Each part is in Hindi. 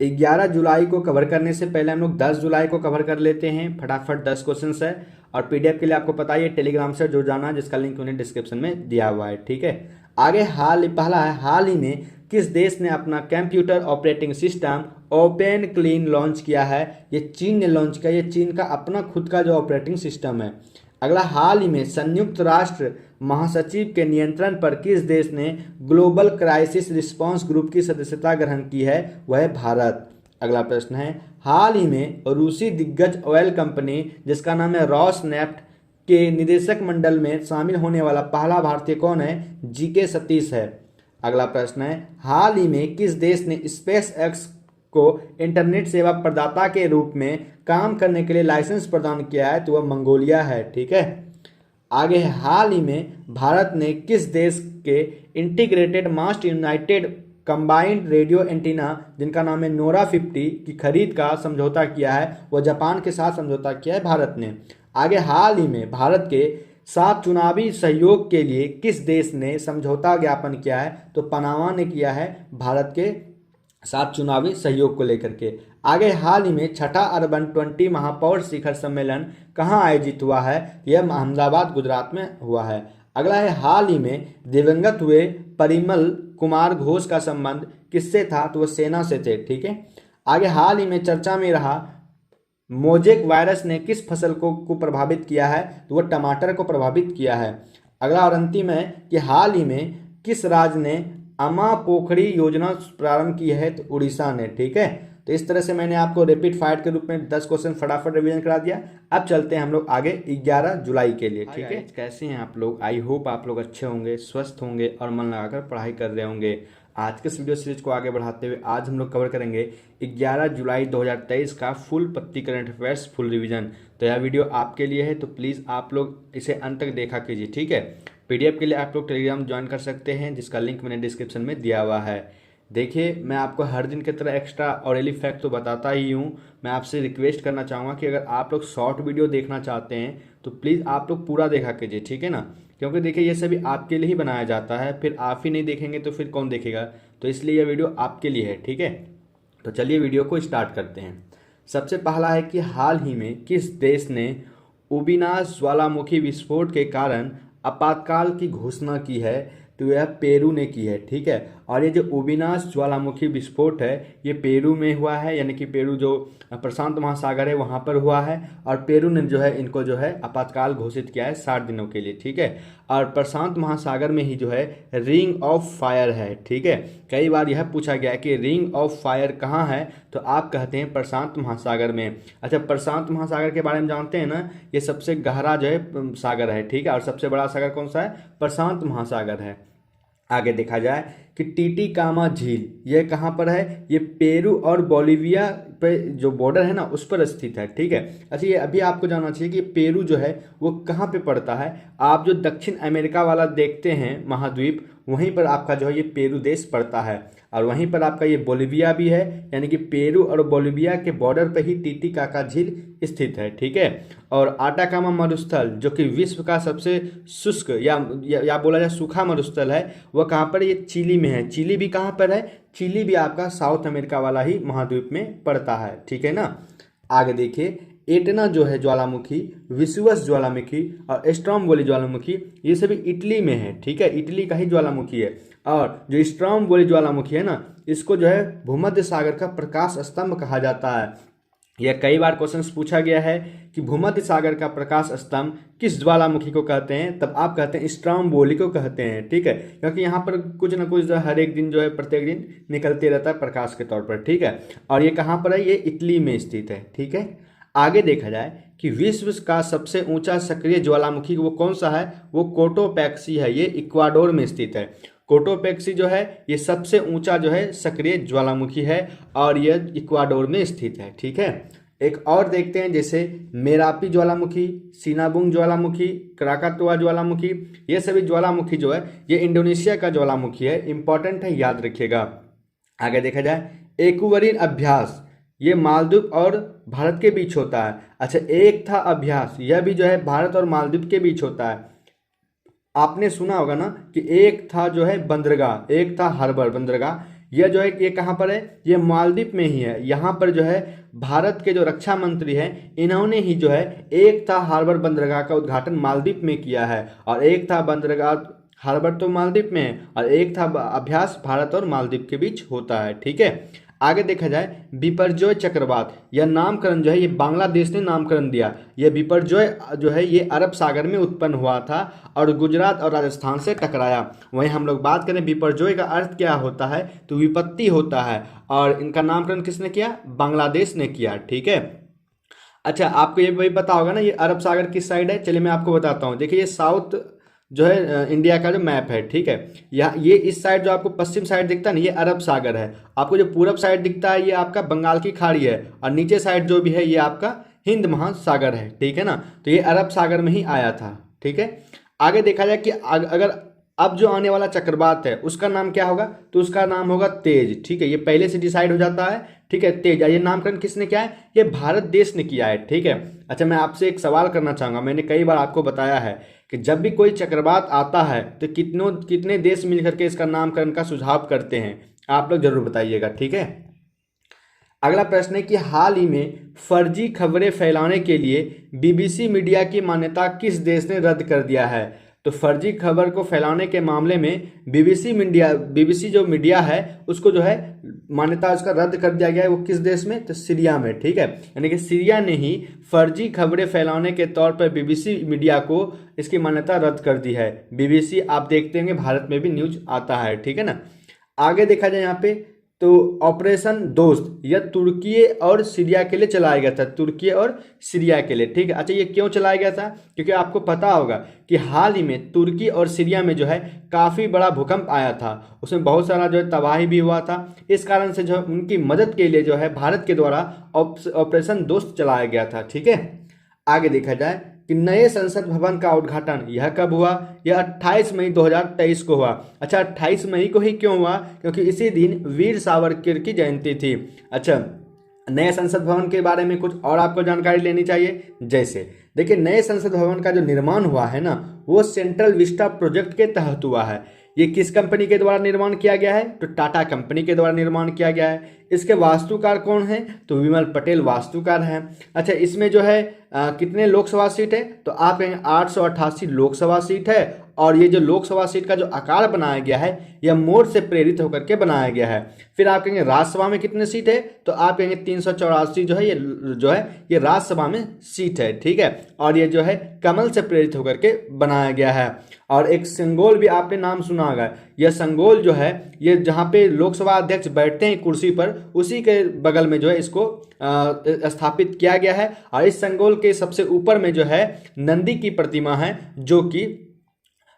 11 जुलाई को कवर करने से पहले हम लोग 10 जुलाई को कवर कर लेते हैं। फटाफट 10 क्वेश्चंस है और पीडीएफ के लिए आपको पता ही है टेलीग्राम से जुड़ जाना, जिसका लिंक उन्हें डिस्क्रिप्शन में दिया हुआ है। ठीक है, आगे पहला है, हाल ही में किस देश ने अपना computer operating system open clean launch किया है? ये चीन ने लॉन्च किया, ये चीन का अपना खुद का जो ऑपरेटिंग सिस्टम है। अगला, हाल ही में संयुक्त राष्ट्र महासचिव के नियंत्रण पर किस देश ने ग्लोबल क्राइसिस रिस्पांस ग्रुप की सदस्यता ग्रहण की है? वह है भारत। अगला प्रश्न है, हाल ही में रूसी दिग्गज ऑयल कंपनी जिसका नाम है रॉसनेफ्ट के निदेशक मंडल में शामिल होने वाला पहला भारतीय कौन है? जीके सतीश है। अगला प्रश्न है, हाल ही में किस देश ने स्पेस एक्स को इंटरनेट सेवा प्रदाता के रूप में काम करने के लिए लाइसेंस प्रदान किया है? तो वह मंगोलिया है। ठीक है, आगे है, हाल ही में भारत ने किस देश के इंटीग्रेटेड मास्ट यूनाइटेड कंबाइंड रेडियो एंटीना जिनका नाम है नोरा 50 की खरीद का समझौता किया है? वह जापान के साथ समझौता किया है भारत ने। आगे, हाल ही में भारत के साथ चुनावी सहयोग के लिए किस देश ने समझौता ज्ञापन किया है? तो पनामा ने किया है भारत के साथ चुनावी सहयोग को लेकर के। आगे, हाल ही में छठा अर्बन 20 महापौर शिखर सम्मेलन कहाँ आयोजित हुआ है? यह अहमदाबाद गुजरात में हुआ है। अगला है, हाल ही में दिवंगत हुए परिमल कुमार घोष का संबंध किससे था? तो वह सेना से थे। ठीक है, आगे, हाल ही में चर्चा में रहा मोजेक वायरस ने किस फसल को प्रभावित किया है? तो वह टमाटर को प्रभावित किया है। अगला और अंतिम है कि हाल ही में किस राज्य ने अमा पोखरी योजना प्रारंभ की है? तो उड़ीसा ने। ठीक है, तो इस तरह से मैंने आपको रैपिड फायर के रूप में 10 क्वेश्चन फटाफट रिवीजन करा दिया। अब चलते हैं हम लोग आगे 11 जुलाई के लिए। ठीक है, कैसे हैं आप लोग? आई होप आप लोग अच्छे होंगे, स्वस्थ होंगे और मन लगाकर पढ़ाई कर रहे होंगे। आज के इस वीडियो सीरीज को आगे बढ़ाते हुए आज हम लोग कवर करेंगे 11 जुलाई 2023 का फुल पत्ती करंट अफेयर्स फुल रिवीजन। तो यह वीडियो आपके लिए है, तो प्लीज़ आप लोग इसे अंत तक देखा कीजिए। ठीक है, पीडीएफ के लिए आप लोग टेलीग्राम ज्वाइन कर सकते हैं, जिसका लिंक मैंने डिस्क्रिप्शन में दिया हुआ है। देखिए, मैं आपको हर दिन की तरह एक्स्ट्रा ऑरेली फैक्ट तो बताता ही हूँ। मैं आपसे रिक्वेस्ट करना चाहूँगा कि अगर आप लोग शॉर्ट वीडियो देखना चाहते हैं तो प्लीज़ आप लोग पूरा देखा कीजिए। ठीक है ना, क्योंकि देखिए ये सभी आपके लिए ही बनाया जाता है, फिर आप ही नहीं देखेंगे तो फिर कौन देखेगा? तो इसलिए यह वीडियो आपके लिए है। ठीक है, तो चलिए वीडियो को स्टार्ट करते हैं। सबसे पहला है कि हाल ही में किस देश ने उबिनास ज्वालामुखी विस्फोट के कारण आपातकाल की घोषणा की है? तो यह पेरू ने की है। ठीक है, और ये जो उबिनास ज्वालामुखी विस्फोट है ये पेरू में हुआ है, यानी कि पेरू जो प्रशांत महासागर है वहाँ पर हुआ है। और पेरू ने जो है इनको जो है आपातकाल घोषित किया है 60 दिनों के लिए। ठीक है, और प्रशांत महासागर में ही जो है रिंग ऑफ फायर है। ठीक है, कई बार यह पूछा गया है कि रिंग ऑफ फायर कहाँ है? तो आप कहते हैं प्रशांत महासागर में। अच्छा, प्रशांत महासागर के बारे में जानते हैं ना, ये सबसे गहरा जो है सागर है। ठीक है, और सबसे बड़ा सागर कौन सा है? प्रशांत महासागर है। आगे देखा जाए कि टीटीकामा झील ये कहाँ पर है? ये पेरू और बोलिविया पे जो बॉर्डर है ना उस पर स्थित है। ठीक है, अच्छा ये अभी आपको जानना चाहिए कि पेरू जो है वो कहाँ पे पड़ता है। आप जो दक्षिण अमेरिका वाला देखते हैं महाद्वीप, वहीं पर आपका जो है ये पेरू देश पड़ता है। और वहीं पर आपका ये बोलिविया भी है, यानी कि पेरू और बोलिविया के बॉर्डर पर ही टीटीकाका झील स्थित है। ठीक है, और आटाकामा मरुस्थल जो कि विश्व का सबसे शुष्क या बोला जाए सूखा मरुस्थल है, वह कहाँ पर? ये चिली में है। चिली भी कहाँ पर है? चिली भी आपका साउथ अमेरिका वाला ही महाद्वीप में पड़ता है। ठीक है ना, आगे देखिए, एटना जो है ज्वालामुखी, विसुवस ज्वालामुखी और स्ट्रोम्बोली ज्वालामुखी ये सभी इटली में है। ठीक है, इटली का ही ज्वालामुखी है। और जो स्ट्रोम्बोली ज्वालामुखी है ना, इसको जो है भूमध्य सागर का प्रकाश स्तंभ कहा जाता है। यह कई बार क्वेश्चन पूछा गया है कि भूमध्य सागर का प्रकाश स्तंभ किस ज्वालामुखी को कहते हैं? तब आप कहते हैं स्ट्रोम्बोली को कहते हैं। ठीक है, क्योंकि यहाँ पर कुछ ना कुछ हर एक दिन जो है प्रत्येक दिन निकलते रहता है प्रकाश के तौर पर। ठीक है, और ये कहाँ पर है? ये इटली में स्थित है। ठीक है, आगे देखा जाए कि विश्व का सबसे ऊंचा सक्रिय ज्वालामुखी वो कौन सा है? वो कोटोपैक्सी है, ये इक्वाडोर में स्थित है। कोटोपैक्सी जो है ये सबसे ऊंचा जो है सक्रिय ज्वालामुखी है और यह इक्वाडोर में स्थित है। ठीक है, एक और देखते हैं जैसे मेरापी ज्वालामुखी, सिनाबुंग ज्वालामुखी, क्राकातुआ ज्वालामुखी, ये सभी ज्वालामुखी जो है ये इंडोनेशिया का ज्वालामुखी है। इंपॉर्टेंट है, याद रखिएगा। आगे देखा जाए एक्वारीन अभ्यास, ये मालदीव और भारत के बीच होता है। अच्छा, एक था अभ्यास, यह भी जो है भारत और मालदीव के बीच होता है। आपने सुना होगा ना कि एक था जो है बंदरगाह, एक था हार्बर बंदरगाह, यह जो है ये कहाँ पर है, ये मालदीव में ही है। यहाँ पर जो है भारत के जो रक्षा मंत्री हैं इन्होंने ही जो है एक था हार्बर बंदरगाह का उद्घाटन मालदीव में किया है, और एक था बंदरगाह हार्बर तो मालदीव में है, और एक था अभ्यास भारत और मालदीव के बीच होता है। ठीक है, आगे देखा जाए बिपरजॉय चक्रवात, यह नामकरण जो है ये बांग्लादेश ने नामकरण दिया। यह बिपरजॉय जो है ये अरब सागर में उत्पन्न हुआ था और गुजरात और राजस्थान से टकराया। वहीं हम लोग बात करें बिपरजॉय का अर्थ क्या होता है, तो विपत्ति होता है, और इनका नामकरण किसने किया, बांग्लादेश ने किया। ठीक है, अच्छा आपको ये वही पता होगा ना ये अरब सागर किस साइड है, चलिए मैं आपको बताता हूँ। देखिए ये साउथ जो है इंडिया का जो मैप है, ठीक है, यहाँ ये इस साइड जो आपको पश्चिम साइड दिखता है ना ये अरब सागर है, आपको जो पूरब साइड दिखता है ये आपका बंगाल की खाड़ी है, और नीचे साइड जो भी है ये आपका हिंद महासागर है। ठीक है ना, तो ये अरब सागर में ही आया था। ठीक है, आगे देखा जाए कि अगर अब जो आने वाला चक्रवात है उसका नाम क्या होगा, तो उसका नाम होगा तेज। ठीक है, ये पहले से डिसाइड हो जाता है। ठीक है, तेज, ये नामकरण किसने किया है, ये भारत देश ने किया है। ठीक है, अच्छा मैं आपसे एक सवाल करना चाहूँगा, मैंने कई बार आपको बताया है कि जब भी कोई चक्रवात आता है तो कितने देश मिलकर के इसका नामकरण का सुझाव करते हैं, आप लोग जरूर बताइएगा। ठीक है, अगला प्रश्न है कि हाल ही में फर्जी खबरें फैलाने के लिए बीबीसी मीडिया की मान्यता किस देश ने रद्द कर दिया है। तो फर्जी खबर को फैलाने के मामले में बीबीसी जो मीडिया है उसको जो है मान्यता उसका रद्द कर दिया गया है। वो किस देश में, तो सीरिया में। ठीक है, यानी कि सीरिया ने ही फर्जी खबरें फैलाने के तौर पर बीबीसी मीडिया को इसकी मान्यता रद्द कर दी है। बीबीसी आप देखते होंगे भारत में भी न्यूज आता है। ठीक है ना, आगे देखा जाए यहाँ पे तो ऑपरेशन दोस्त यह तुर्की और सीरिया के लिए चलाया गया था, तुर्की और सीरिया के लिए। ठीक है, अच्छा ये क्यों चलाया गया था, क्योंकि आपको पता होगा कि हाल ही में तुर्की और सीरिया में जो है काफ़ी बड़ा भूकंप आया था, उसमें बहुत सारा जो है तबाही भी हुआ था। इस कारण से जो है उनकी मदद के लिए जो है भारत के द्वारा ऑपरेशन दोस्त चलाया गया था। ठीक है, आगे देखा जाए कि नए संसद भवन का उद्घाटन यह कब हुआ, यह 28 मई 2023 को हुआ। अच्छा 28 मई को ही क्यों हुआ, क्योंकि इसी दिन वीर सावरकर की जयंती थी। अच्छा नए संसद भवन के बारे में कुछ और आपको जानकारी लेनी चाहिए। जैसे देखिए नए संसद भवन का जो निर्माण हुआ है ना वो सेंट्रल विस्टा प्रोजेक्ट के तहत हुआ है। ये किस कंपनी के द्वारा निर्माण किया गया है, तो टाटा कंपनी के द्वारा निर्माण किया गया है। इसके वास्तुकार कौन है, तो विमल पटेल वास्तुकार हैं। अच्छा इसमें जो है कितने लोकसभा सीट है, तो आप कहेंगे 888 लोकसभा सीट है, और ये जो लोकसभा सीट का जो आकार बनाया गया है यह मोर से प्रेरित होकर के बनाया गया है। फिर आप कहेंगे राज्यसभा में कितने सीट है, तो आप कहेंगे 384 जो है ये राज्यसभा में सीट है। ठीक है, और ये जो है कमल से प्रेरित होकर के बनाया गया है। और एक संगोल भी आपने नाम सुना होगा, यह संगोल जो है ये जहाँ पे लोकसभा अध्यक्ष बैठते हैं कुर्सी पर उसी के बगल में जो है इसको स्थापित किया गया है। और इस संगोल के सबसे ऊपर में जो है नंदी की प्रतिमा है जो कि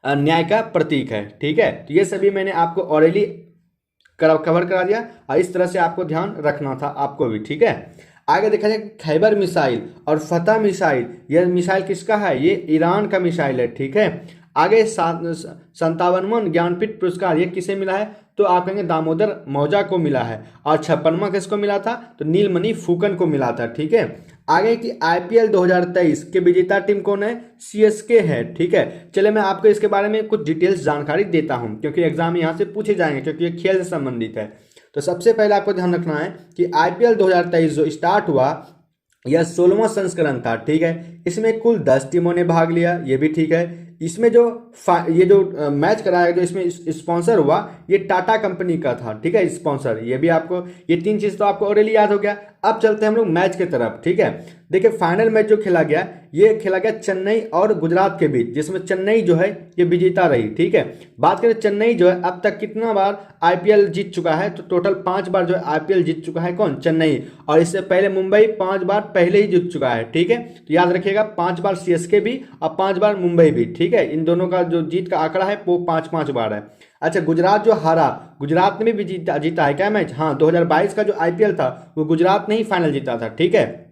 न्याय का प्रतीक है। ठीक है, तो ये सभी मैंने आपको ऑरेली कवर करा दिया, और इस तरह से आपको ध्यान रखना था आपको भी। ठीक है, आगे देखा जाए खैबर मिसाइल और फतह मिसाइल, यह मिसाइल किसका है, ये ईरान का मिसाइल है। ठीक है, आगे 57वां ज्ञानपीठ पुरस्कार ये किसे मिला है, तो आप कहेंगे दामोदर मौजा को मिला है। और 56वां किसको मिला था, तो नीलमणि फूकन को मिला था। ठीक है, आगे की आईपीएल 2023 के विजेता टीम कौन है, सीएसके है। ठीक है, चले मैं आपको इसके बारे में कुछ डिटेल्स जानकारी देता हूं क्योंकि एग्जाम में यहाँ से पूछे जाएंगे क्योंकि ये खेल से संबंधित है। तो सबसे पहले आपको ध्यान रखना है कि आईपीएल 2023 जो स्टार्ट हुआ यह 16वां संस्करण था। ठीक है, इसमें कुल 10 टीमों ने भाग लिया, ये भी ठीक है। इसमें जो ये जो मैच कराया जो इसमें स्पॉन्सर हुआ ये टाटा कंपनी का था। ठीक है, स्पॉन्सर, ये भी आपको ये 3 चीज़ तो आपको ऑलरेडी याद हो गया। अब चलते हैं हम लोग मैच के तरफ। ठीक है, देखिए फाइनल मैच जो खेला गया ये खेला गया चेन्नई और गुजरात के बीच, जिसमें चेन्नई जो है ये विजेता रही। ठीक है, बात करें चेन्नई जो है अब तक कितना बार आईपीएल जीत चुका है, तो टोटल 5 बार जो है आईपीएल जीत चुका है कौन, चेन्नई। और इससे पहले मुंबई 5 बार पहले ही जीत चुका है। ठीक है, तो याद रखिएगा 5 बार सीएसके भी और 5 बार मुंबई भी। ठीक है, इन दोनों का जो जीत का आंकड़ा है वो 5-5 बार है। अच्छा गुजरात जो हारा, गुजरात ने भी जीता है क्या मैच, हाँ 2022 का जो आईपीएल था वो गुजरात ने ही फाइनल जीता था। ठीक है,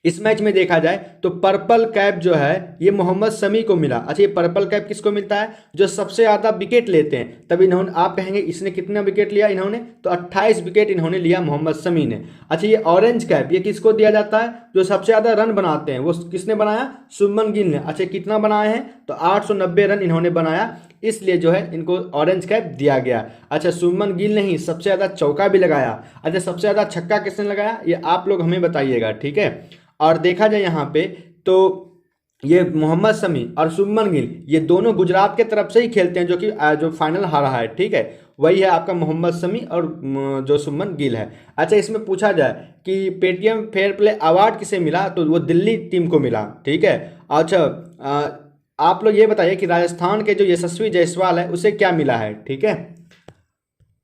इस मैच में देखा जाए तो पर्पल कैप जो है ये मोहम्मद शमी को मिला। अच्छा ये पर्पल कैप किसको मिलता है, जो सबसे ज़्यादा विकेट लेते हैं। तब इन्होंने, आप कहेंगे इसने कितना विकेट लिया, इन्होंने तो 28 विकेट इन्होंने लिया मोहम्मद शमी ने। अच्छा ये ऑरेंज कैप ये किसको दिया जाता है, जो सबसे ज़्यादा रन बनाते हैं, वो किसने बनाया, शुभमन गिल ने। अच्छा कितना बनाए हैं, तो 890 रन इन्होंने बनाया इसलिए जो है इनको ऑरेंज कैप दिया गया। अच्छा, शुभमन गिल नहीं, सबसे ज़्यादा चौका भी लगाया। अच्छा, सबसे ज़्यादा छक्का किसने लगाया, ये आप लोग हमें बताइएगा, ठीक है। और देखा जाए यहाँ पे तो ये मोहम्मद शमी और शुभमन गिल ये दोनों गुजरात के तरफ से ही खेलते हैं, जो कि जो फाइनल हारा है, ठीक है, वही है आपका मोहम्मद शमी और जो शुभमन गिल है। अच्छा, इसमें पूछा जाए कि पेटीएम फेयर प्ले अवार्ड किसे मिला, तो वो दिल्ली टीम को मिला, ठीक है। अच्छा, आप लोग ये बताइए कि राजस्थान के जो यशस्वी जायसवाल है उसे क्या मिला है, ठीक है।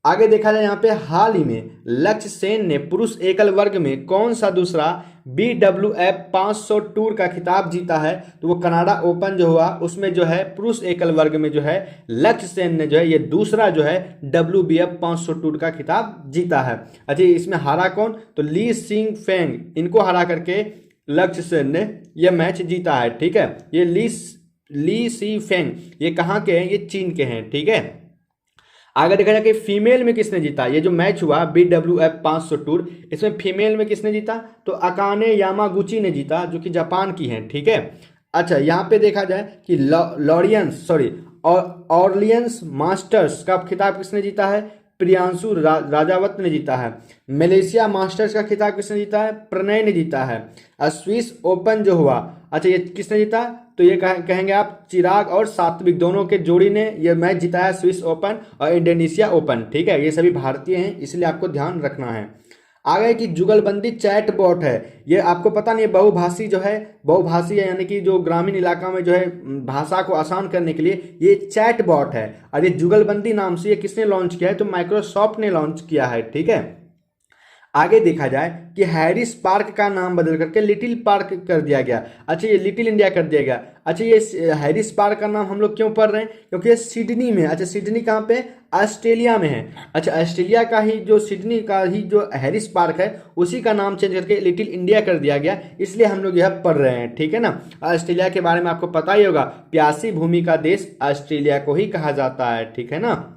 आगे देखा जाए यहाँ पे हाल ही में लक्ष्य सेन ने पुरुष एकल वर्ग में कौन सा दूसरा BWF 500 टूर का खिताब जीता है, तो वो कनाडा ओपन जो हुआ उसमें जो है पुरुष एकल वर्ग में जो है लक्ष्य सेन ने जो है ये दूसरा जो है WBF 500 टूर का खिताब जीता है। अच्छा, इसमें हारा कौन, तो ली सिंग फेंग, इनको हरा करके लक्ष्य सेन ने यह मैच जीता है, ठीक है। ये ली सी फेंग ये कहाँ के हैं, ये चीन के हैं, ठीक है। आगे देखा जाए कि फीमेल में किसने जीता, ये जो मैच हुआ BWF 500 टूर, इसमें फीमेल में किसने जीता, तो अकाने यामागुची ने जीता, जो कि जापान की हैं, ठीक है। अच्छा, यहाँ पे देखा जाए कि ऑर्लियंस मास्टर्स का खिताब किसने जीता है, प्रियांशु राजावत ने जीता है। मलेशिया मास्टर्स का खिताब किसने जीता है, प्रणय ने जीता है। स्विस ओपन जो हुआ, अच्छा ये किसने जीता, तो ये कहेंगे आप चिराग और सात्विक दोनों के जोड़ी ने ये मैच जिताया, स्विस ओपन और इंडोनेशिया ओपन, ठीक है। ये सभी भारतीय हैं, इसलिए आपको ध्यान रखना है। आगे की जुगलबंदी चैट बॉट है, ये आपको पता नहीं, बहुभाषी जो है, बहुभाषी है, यानी कि जो ग्रामीण इलाका में जो है भाषा को आसान करने के लिए ये चैट बॉट है। और ये जुगलबंदी नाम से ये किसने लॉन्च किया है, तो माइक्रोसॉफ्ट ने लॉन्च किया है, ठीक है। आगे देखा जाए कि हैरिस पार्क का नाम बदल करके लिटिल पार्क कर दिया गया। अच्छा, ये लिटिल इंडिया कर दिया गया। अच्छा, ये हैरिस पार्क का नाम हम लोग क्यों पढ़ रहे हैं, क्योंकि ये सिडनी में, अच्छा सिडनी कहाँ पे, ऑस्ट्रेलिया में है। अच्छा, ऑस्ट्रेलिया का ही जो सिडनी का ही जो हैरिस पार्क है उसी का नाम चेंज करके लिटिल इंडिया कर दिया गया, इसलिए हम लोग यह पढ़ रहे हैं, ठीक है ना। ऑस्ट्रेलिया के बारे में आपको पता ही होगा, प्यासी भूमि का देश ऑस्ट्रेलिया को ही कहा जाता है, ठीक है ना।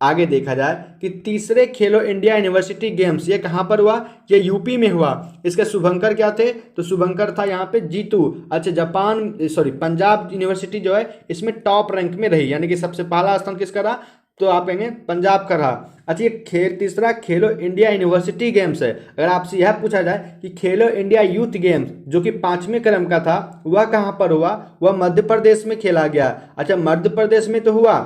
आगे देखा जाए कि तीसरे खेलो इंडिया यूनिवर्सिटी गेम्स ये कहाँ पर हुआ, ये यूपी में हुआ। इसके शुभंकर क्या थे, तो शुभंकर था यहाँ पे जीतू। अच्छा, पंजाब यूनिवर्सिटी जो है इसमें टॉप रैंक में रही, यानी कि सबसे पहला स्थान किसका रहा, तो आप कहेंगे पंजाब का रहा। अच्छा, ये तीसरा खेलो इंडिया यूनिवर्सिटी गेम्स है। अगर आपसे यह पूछा जाए कि खेलो इंडिया यूथ गेम्स जो कि 5वें क्रम का था वह कहाँ पर हुआ, वह मध्य प्रदेश में खेला गया। अच्छा, मध्य प्रदेश में तो हुआ,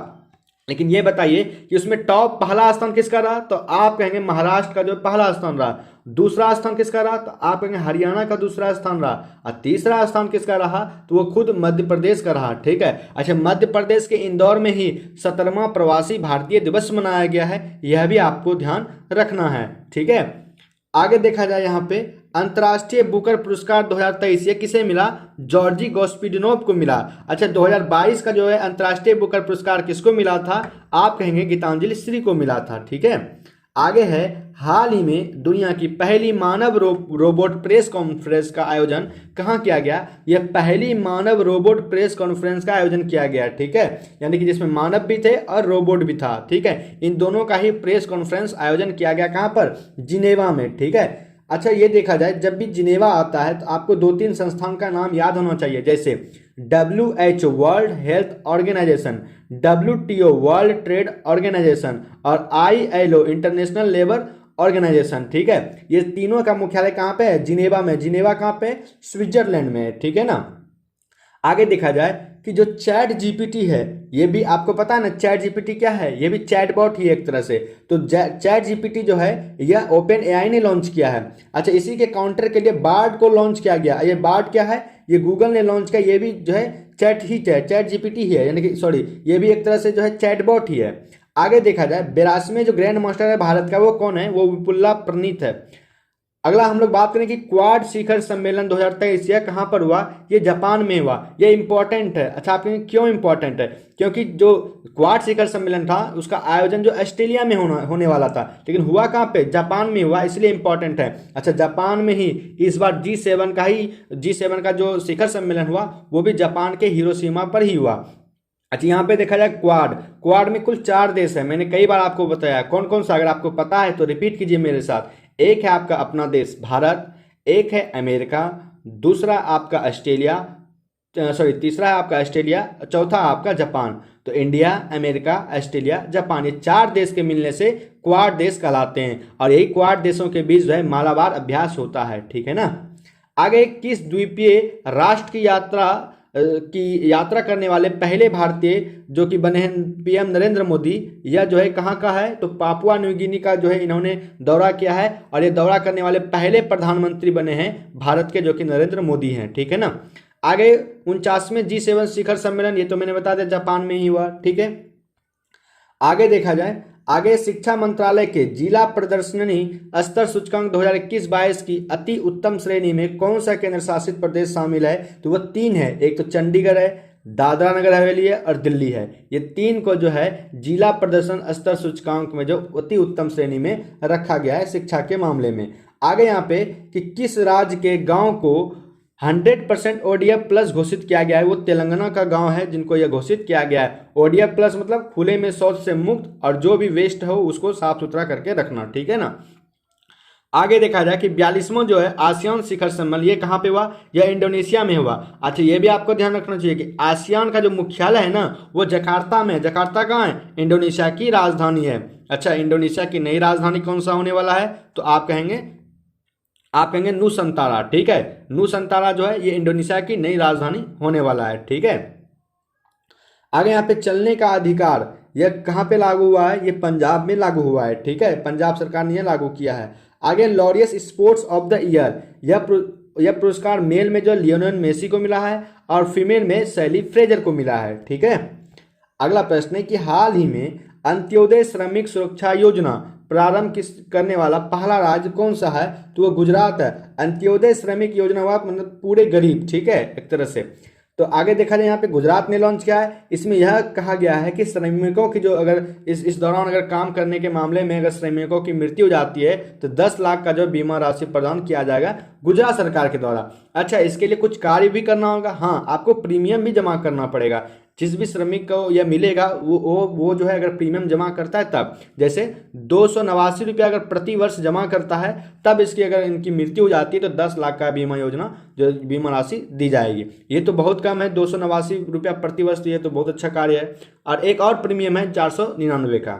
लेकिन ये बताइए कि उसमें टॉप पहला स्थान किसका रहा, तो आप कहेंगे महाराष्ट्र का जो पहला स्थान रहा। दूसरा स्थान किसका रहा, तो आप कहेंगे हरियाणा का दूसरा स्थान रहा। और तीसरा स्थान किसका रहा, तो वो खुद मध्य प्रदेश का रहा, ठीक है। अच्छा, मध्य प्रदेश के इंदौर में ही 17वां प्रवासी भारतीय दिवस मनाया गया है, यह भी आपको ध्यान रखना है, ठीक है। आगे देखा जाए यहाँ पे अंतर्राष्ट्रीय बुकर पुरस्कार 2023 ये किसे मिला, जॉर्जी गोस्पिडनोव को मिला। अच्छा, 2022 का जो है अंतर्राष्ट्रीय बुकर पुरस्कार किसको मिला था, आप कहेंगे गीतांजलि श्री को मिला था, ठीक है। आगे है हाल ही में दुनिया की पहली मानव रोबोट प्रेस कॉन्फ्रेंस का आयोजन कहाँ किया गया, यह पहली मानव रोबोट प्रेस कॉन्फ्रेंस का आयोजन किया गया, ठीक है। यानी कि जिसमें मानव भी थे और रोबोट भी था, ठीक है। इन दोनों का ही प्रेस कॉन्फ्रेंस आयोजन किया गया, कहाँ पर, जिनेवा में, ठीक है। अच्छा, ये देखा जाए जब भी जिनेवा आता है तो आपको 2-3 संस्थान का नाम याद होना चाहिए, जैसे WHO world health organisation, WTO world trade organisation और ILO इंटरनेशनल लेबर ऑर्गेनाइजेशन, ठीक है। ये तीनों का मुख्यालय कहाँ पे है, जिनेवा में। जिनेवा कहाँ पे, स्विट्जरलैंड में, ठीक है ना। आगे देखा जाए कि जो चैट जीपीटी है, ये भी आपको पता है ना चैट जीपीटी क्या है, ये भी चैट बॉट ही एक तरह से। तो चैट जीपीटी जो है यह ओपन एआई ने लॉन्च किया है। अच्छा, इसी के काउंटर के लिए बार्ड को लॉन्च किया गया। ये बार्ड क्या है, ये गूगल ने लॉन्च किया, ये भी जो है चैट जीपीटी ही है, यानी कि ये भी एक तरह से जो है चैट बॉट ही है। आगे देखा जाए 82वें जो ग्रैंड मास्टर है भारत का वो कौन है, वो विपुला प्रणीत है। अगला हम लोग बात करें कि क्वाड शिखर सम्मेलन 2023 यह कहाँ पर हुआ, ये जापान में हुआ। ये इंपॉर्टेंट है। अच्छा, आप कहेंगे क्यों इंपॉर्टेंट है, क्योंकि जो क्वाड शिखर सम्मेलन था उसका आयोजन जो ऑस्ट्रेलिया में होने वाला था, लेकिन हुआ कहाँ पे, जापान में हुआ, इसलिए इंपॉर्टेंट है। अच्छा, जापान में ही इस बार G7 का जो शिखर सम्मेलन हुआ वो भी जापान के हिरोशिमा पर ही हुआ। अच्छा, यहाँ पे देखा जाए क्वाड में कुल 4 देश है। मैंने कई बार आपको बताया कौन कौन सा, अगर आपको पता है तो रिपीट कीजिए मेरे साथ। एक है आपका अपना देश भारत, एक है अमेरिका, तीसरा है आपका ऑस्ट्रेलिया, चौथा है आपका जापान। तो इंडिया, अमेरिका, ऑस्ट्रेलिया, जापान, ये 4 देश के मिलने से क्वाड देश कहलाते हैं और यही क्वाड देशों के बीच जो है मालाबार अभ्यास होता है, ठीक है ना। आगे, किस द्वीपीय राष्ट्र की यात्रा करने वाले पहले भारतीय जो कि बने हैं पीएम नरेंद्र मोदी, यह जो है कहाँ का है, तो पापुआ न्यू गिनी का जो है इन्होंने दौरा किया है और ये दौरा करने वाले पहले प्रधानमंत्री बने हैं भारत के, जो कि नरेंद्र मोदी हैं, ठीक है ना। आगे, 49वें G7 शिखर सम्मेलन, ये तो मैंने बता दिया जापान में ही हुआ, ठीक है। आगे देखा जाए, आगे शिक्षा मंत्रालय के जिला प्रदर्शनी स्तर सूचकांक 2021-22 की अति उत्तम श्रेणी में कौन सा केंद्र शासित प्रदेश शामिल है, तो वह 3 है। एक तो चंडीगढ़ है, दादरा नगर हवेली है और दिल्ली है। ये 3 को जो है जिला प्रदर्शन स्तर सूचकांक में जो अति उत्तम श्रेणी में रखा गया है शिक्षा के मामले में। आगे यहाँ पे कि किस राज्य के गांव को 100% ODF प्लस घोषित किया गया है, वो तेलंगाना का गांव है जिनको यह घोषित किया गया है। ODF प्लस मतलब खुले में शौच से मुक्त और जो भी वेस्ट हो उसको साफ सुथरा करके रखना, ठीक है ना। आगे देखा जाए कि 42वां जो है आसियान शिखर सम्मेलन, ये कहाँ पे हुआ, यह इंडोनेशिया में हुआ। अच्छा, ये भी आपको ध्यान रखना चाहिए कि आसियान का जो मुख्यालय है ना वो जकार्ता में है। जकार्ता कहाँ है, इंडोनेशिया की राजधानी है। अच्छा, इंडोनेशिया की नई राजधानी कौन सा होने वाला है, तो आप कहेंगे नूसंतारा, ठीक है। नूसंतारा जो है ये इंडोनेशिया की नई राजधानी होने वाला है, ठीक है। आगे यहाँ पे चलने का अधिकार, यह कहाँ पे लागू हुआ है, ये पंजाब में लागू हुआ है, ठीक है। पंजाब सरकार ने यह लागू किया है। आगे, Laureus sports of the year, यह पुरस्कार मेल में जो लियोनेल मेसी को मिला है और फीमेल में सैली फ्रेजर को मिला है, ठीक है। अगला प्रश्न है कि हाल ही में अंत्योदय श्रमिक सुरक्षा योजना प्रारंभ करने वाला पहला राज्य कौन सा है, तो वो गुजरात है। अंत्योदय श्रमिक योजना हुआ मतलब पूरे गरीब, ठीक है, एक तरह से। तो आगे देखा जाए यहाँ पे गुजरात ने लॉन्च किया है। इसमें यह कहा गया है कि श्रमिकों की जो अगर इस दौरान अगर काम करने के मामले में अगर श्रमिकों की मृत्यु हो जाती है तो 10 लाख का जो बीमा राशि प्रदान किया जाएगा गुजरात सरकार के द्वारा। अच्छा, इसके लिए कुछ कार्य भी करना होगा, हाँ, आपको प्रीमियम भी जमा करना पड़ेगा। जिस भी श्रमिक को यह मिलेगा वो जो है अगर प्रीमियम जमा करता है तब, जैसे 289 रुपया अगर प्रति वर्ष जमा करता है तब इसकी अगर इनकी मृत्यु हो जाती है तो 10 लाख का बीमा योजना जो बीमा राशि दी जाएगी। ये तो बहुत कम है, 289 रुपया प्रति वर्ष, ये तो बहुत अच्छा कार्य है। और एक और प्रीमियम है 499 का।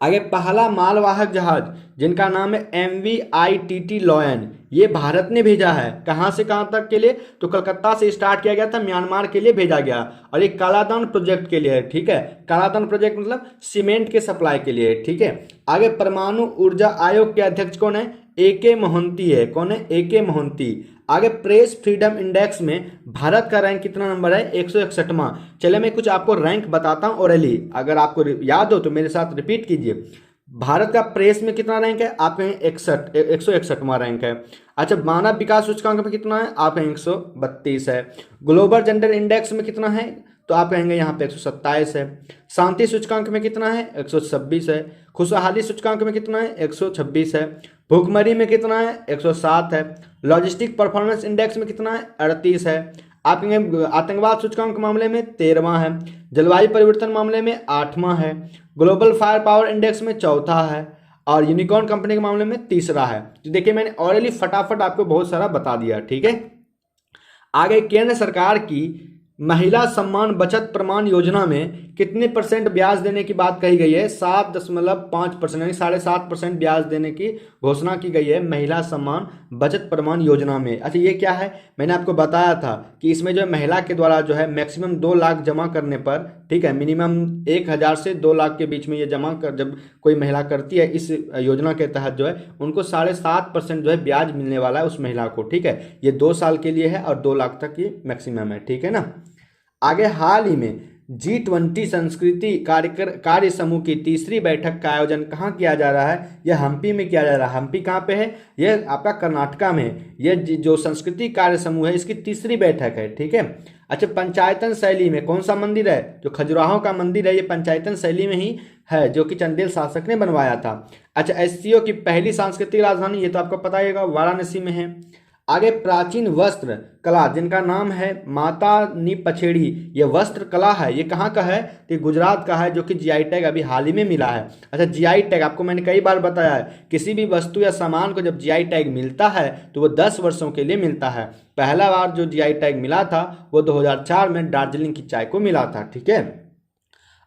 आगे, पहला मालवाहक जहाज जिनका नाम है MV-ITT लॉयन, ये भारत ने भेजा है। कहाँ से कहाँ तक के लिए, तो कलकत्ता से स्टार्ट किया गया था, म्यांमार के लिए भेजा गया और ये कालाधन प्रोजेक्ट के लिए है, ठीक है। कालाधन प्रोजेक्ट मतलब सीमेंट के सप्लाई के लिए, ठीक है। आगे, परमाणु ऊर्जा आयोग के अध्यक्ष कौन है, AK मोहंती है। कौन है, AK मोहंती। आगे, प्रेस फ्रीडम इंडेक्स में भारत का रैंक कितना नंबर है, 161वां। चले मैं कुछ आपको रैंक बताता हूँ ओरली, अगर आपको याद हो तो मेरे साथ रिपीट कीजिए। भारत का प्रेस में कितना रैंक है, आप कहें 161वां रैंक है। अच्छा, मानव विकास सूचकांक में कितना है, आप कहें 132 है। ग्लोबल जेंडर इंडेक्स में कितना है, तो आप कहेंगे यहाँ पे 127 है। शांति सूचकांक में कितना है, 126 है। खुशहाली सूचकांक में कितना है, 126 है। भुखमरी में कितना है, 107 है। लॉजिस्टिक परफॉर्मेंस इंडेक्स में कितना है, 38 है। आप कहेंगे आतंकवाद सूचकांक मामले में 13वां है। जलवायु परिवर्तन मामले में 8वां है। ग्लोबल फायर पावर इंडेक्स में 4था है और यूनिकॉर्न कंपनी के मामले में 3रा है। तो देखिए मैंने ऑलरेडी फटाफट आपको बहुत सारा बता दिया, ठीक है। आगे, केंद्र सरकार की महिला सम्मान बचत प्रमाण योजना में कितने % ब्याज देने की बात कही गई है, 7.5% यानी 7.5% ब्याज देने की घोषणा की गई है महिला सम्मान बचत प्रमाण योजना में। अच्छा, ये क्या है, मैंने आपको बताया था कि इसमें जो है महिला के द्वारा जो है मैक्सिमम 2 लाख जमा करने पर, ठीक है, मिनिमम 1000 से 2 लाख के बीच में ये जमा कर जब कोई महिला करती है इस योजना के तहत जो है उनको 7.5% जो है ब्याज मिलने वाला है उस महिला को, ठीक है। ये 2 साल के लिए है और 2 लाख तक ये मैक्सिमम है, ठीक है ना। आगे, हाल ही में G20 संस्कृति कार्य समूह की 3री बैठक का आयोजन कहाँ किया जा रहा है, यह हम्पी में किया जा रहा है। हम्पी कहाँ पे है, यह आपका कर्नाटका में है। यह जो संस्कृति कार्य समूह है इसकी 3री बैठक है, ठीक है। अच्छा, पंचायतन शैली में कौन सा मंदिर है, जो खजुराहो का मंदिर है, ये पंचायतन शैली में ही है जो कि चंदेल शासक ने बनवाया था। अच्छा, SCO की पहली सांस्कृतिक राजधानी, ये तो आपको पता ही होगा, वाराणसी में है। आगे, प्राचीन वस्त्र कला जिनका नाम है माता नी पछेड़ी, ये वस्त्र कला है, ये कहाँ का है, तो गुजरात का है, जो कि GI टैग अभी हाल ही में मिला है। अच्छा, GI टैग आपको मैंने कई बार बताया है, किसी भी वस्तु या सामान को जब GI टैग मिलता है तो वो 10 वर्षों के लिए मिलता है। पहला बार जो GI टैग मिला था वो 2004 में दार्जिलिंग की चाय को मिला था, ठीक है।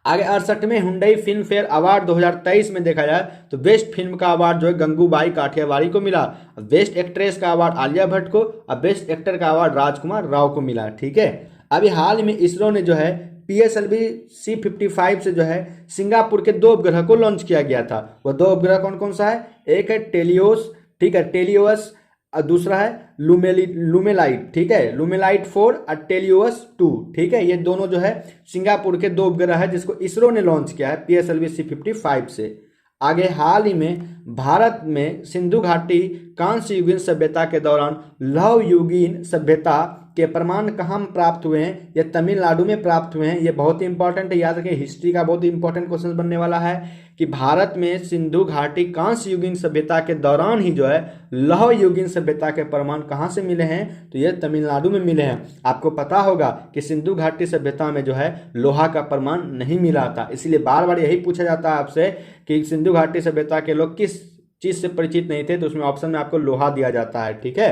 आगे 68 में हुंडई फिल्म फेयर अवार्ड 2023 में देखा जाए तो बेस्ट फिल्म का अवार्ड जो है गंगूबाई काठियावाड़ी को मिला, बेस्ट एक्ट्रेस का अवार्ड आलिया भट्ट को और बेस्ट एक्टर का अवार्ड राजकुमार राव को मिला। ठीक है, अभी हाल ही में इसरो ने जो है PSLV C55 से जो है सिंगापुर के 2 उपग्रह को लॉन्च किया गया था। वो 2 उपग्रह कौन कौन सा है? एक है टेलियोस, ठीक है, टेलियोस, और दूसरा है लुमेलाइट, ठीक है, लुमेलाइट 4 और टेलियोस 2, ठीक है। ये दोनों जो है सिंगापुर के 2 उपग्रह है जिसको इसरो ने लॉन्च किया है PSLV C55 से। आगे हाल ही में भारत में सिंधु घाटी कांस्य युगीन सभ्यता के दौरान लौह युगीन सभ्यता के प्रमाण कहाँ प्राप्त हुए हैं? ये तमिलनाडु में प्राप्त हुए हैं। ये बहुत ही इंपॉर्टेंट है, याद रखें, हिस्ट्री का बहुत ही इंपॉर्टेंट क्वेश्चन बनने वाला है कि भारत में सिंधु घाटी कांस्य युगीन सभ्यता के दौरान ही जो है लौह युगीन सभ्यता के प्रमाण कहाँ से मिले हैं? तो ये तमिलनाडु में मिले हैं। आपको पता होगा कि सिंधु घाटी सभ्यता में जो है लोहा का प्रमाण नहीं मिला था, इसलिए बार बार यही पूछा जाता है आपसे कि सिंधु घाटी सभ्यता के लोग किस चीज से परिचित नहीं थे, तो उसमें ऑप्शन में आपको लोहा दिया जाता है। ठीक है,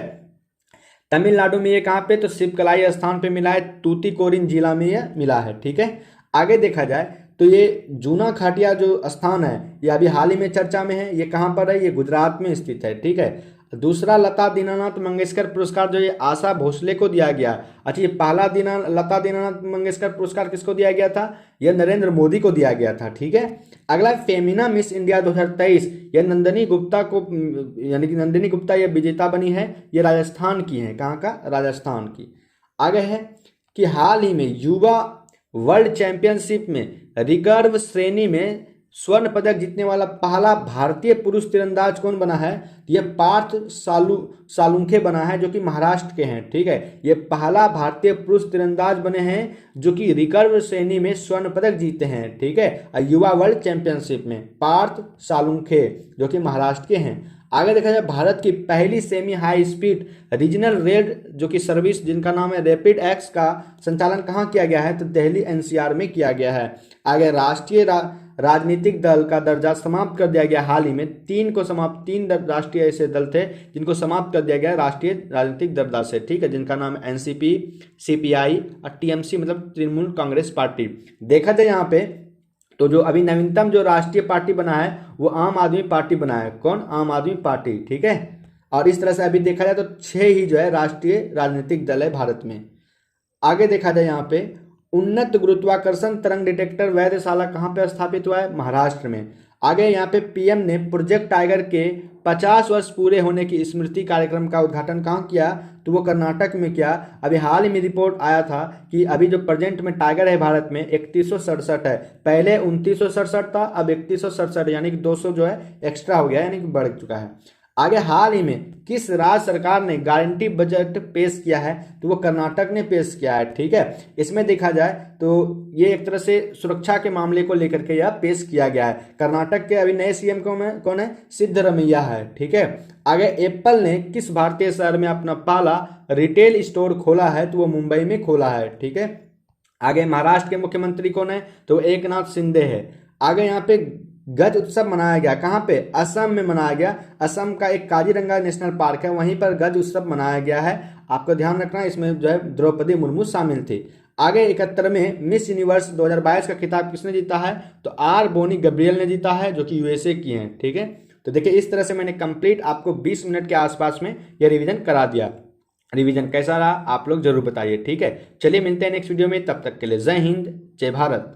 तमिलनाडु में ये कहाँ पे? तो शिवकलाई स्थान पे मिला है, तूतीकोरिन जिला में ये मिला है। ठीक है, आगे देखा जाए तो ये जूना खाटिया जो स्थान है ये अभी हाल ही में चर्चा में है। ये कहाँ पर है? ये गुजरात में स्थित है। ठीक है, दूसरा लता दीनानाथ मंगेशकर पुरस्कार जो ये आशा भोसले को दिया गया। अच्छा, ये पहला लता दीनानाथ मंगेशकर पुरस्कार किसको दिया गया था? यह नरेंद्र मोदी को दिया गया था। ठीक है, अगला फेमिना मिस इंडिया 2023, यह नंदिनी गुप्ता को, यानी कि नंदिनी गुप्ता ये विजेता बनी है। ये राजस्थान की है। कहाँ का? राजस्थान की। आगे है कि हाल ही में युवा वर्ल्ड चैंपियनशिप में रिकर्व श्रेणी में स्वर्ण पदक जीतने वाला पहला भारतीय पुरुष तीरंदाज कौन बना है? यह पार्थ सालुंखे बना है, जो कि महाराष्ट्र के हैं। ठीक है, ये पहला भारतीय पुरुष तीरंदाज बने हैं जो कि रिकर्व श्रेणी में स्वर्ण पदक जीते हैं। ठीक है, युवा वर्ल्ड चैंपियनशिप में पार्थ सालुंखे जो कि महाराष्ट्र के हैं। आगे देखा जाए भारत की पहली semi high speed regional rail जो कि सर्विस जिनका नाम है रैपिड एक्स का संचालन कहाँ किया गया है? तो दिल्ली NCR में किया गया है। आगे राष्ट्रीय राजनीतिक दल का दर्जा समाप्त कर दिया गया हाल ही में। 3 राष्ट्रीय ऐसे दल थे जिनको समाप्त कर दिया गया राष्ट्रीय राजनीतिक दर्जा से। ठीक है, जिनका नाम NCP, CPI और TMC मतलब तृणमूल कांग्रेस पार्टी। देखा जाए यहाँ पे तो जो अभी नवीनतम जो राष्ट्रीय पार्टी बना है वो आम आदमी पार्टी बना है। कौन? आम आदमी पार्टी। ठीक है, और इस तरह से अभी देखा जाए तो 6 ही जो है राष्ट्रीय राजनीतिक दल है भारत में। आगे देखा जाए यहाँ पे उन्नत गुरुत्वाकर्षण तरंग डिटेक्टर वैधशाला कहाँ पे स्थापित हुआ है? महाराष्ट्र में। आगे यहाँ पे PM ने प्रोजेक्ट टाइगर के 50 वर्ष पूरे होने की स्मृति कार्यक्रम का उद्घाटन कहाँ किया? तो वो कर्नाटक में किया। अभी हाल ही में रिपोर्ट आया था कि अभी जो प्रेजेंट में टाइगर है भारत में 3167 है। पहले 2967 था, अब 3167 यानी कि 200 जो है एक्स्ट्रा हो गया, यानी कि बढ़ चुका है। आगे हाल ही में किस राज्य सरकार ने गारंटी बजट पेश किया है? तो वो कर्नाटक ने पेश किया है। ठीक है, इसमें देखा जाए तो ये एक तरह से सुरक्षा के मामले को लेकर के यह पेश किया गया है। कर्नाटक के अभी नए CM कौन है? सिद्धरमैया है। ठीक है, आगे एप्पल ने किस भारतीय शहर में अपना पहला रिटेल स्टोर खोला है? तो वो मुंबई में खोला है। ठीक है, आगे महाराष्ट्र के मुख्यमंत्री कौन है? तो एकनाथ शिंदे है। आगे यहाँ पे गज उत्सव मनाया गया। कहाँ पे? असम में मनाया गया। असम का एक काजीरंगा नेशनल पार्क है, वहीं पर गज उत्सव मनाया गया है। आपको ध्यान रखना, इसमें जो है द्रौपदी मुर्मू शामिल थी। आगे 71 में मिस यूनिवर्स 2022 का खिताब किसने जीता है? तो R बोनी गब्रियल ने जीता है, जो कि USA की हैं। ठीक है, तो देखिए इस तरह से मैंने कंप्लीट आपको 20 मिनट के आसपास में यह रिवीजन करा दिया। रिवीजन कैसा रहा आप लोग जरूर बताइए। ठीक है, चलिए मिलते हैं नेक्स्ट वीडियो में, तब तक के लिए जय हिंद, जय भारत।